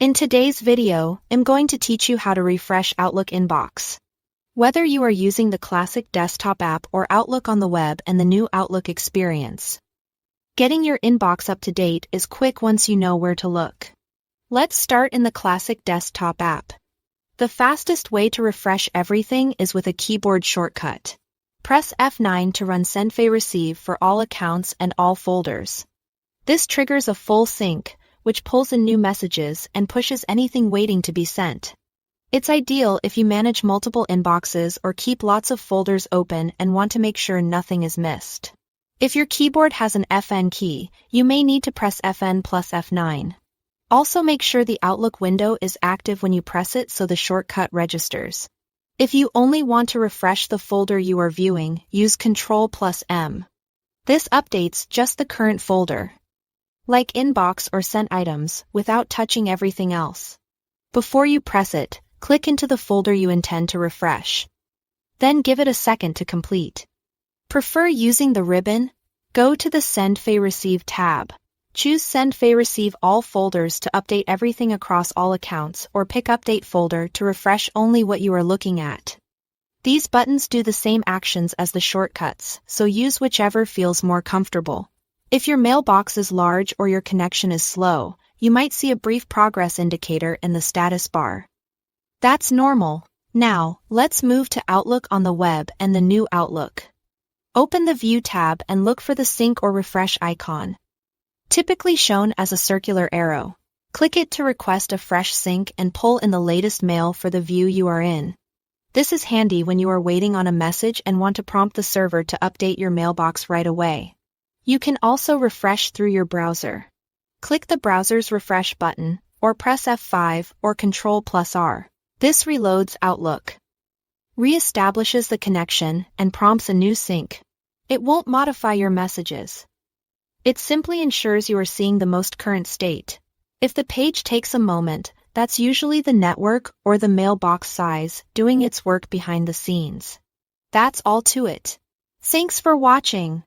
In today's video, I'm going to teach you how to refresh Outlook inbox. Whether you are using the classic desktop app or Outlook on the web and the new Outlook experience, getting your inbox up to date is quick once you know where to look. Let's start in the classic desktop app. The fastest way to refresh everything is with a keyboard shortcut. Press F9 to run Send Fail Receive for all accounts and all folders. This triggers a full sync, which pulls in new messages and pushes anything waiting to be sent. It's ideal if you manage multiple inboxes or keep lots of folders open and want to make sure nothing is missed. If your keyboard has an FN key, you may need to press FN plus F9. Also make sure the Outlook window is active when you press it so the shortcut registers. If you only want to refresh the folder you are viewing, use Ctrl plus M. This updates just the current folder, like Inbox or Sent Items, without touching everything else. Before you press it, click into the folder you intend to refresh. Then give it a second to complete. Prefer using the ribbon? Go to the Send Fail Receive tab. Choose Send Fail Receive all folders to update everything across all accounts, or pick Update folder to refresh only what you are looking at. These buttons do the same actions as the shortcuts, so use whichever feels more comfortable. If your mailbox is large or your connection is slow, you might see a brief progress indicator in the status bar. That's normal. Now, let's move to Outlook on the web and the new Outlook. Open the View tab and look for the sync or refresh icon, typically shown as a circular arrow. Click it to request a fresh sync and pull in the latest mail for the view you are in. This is handy when you are waiting on a message and want to prompt the server to update your mailbox right away. You can also refresh through your browser. Click the browser's refresh button, or press F5 or Ctrl plus R. This reloads Outlook, re-establishes the connection, and prompts a new sync. It won't modify your messages. It simply ensures you are seeing the most current state. If the page takes a moment, that's usually the network or the mailbox size doing its work behind the scenes. That's all to it. Thanks for watching.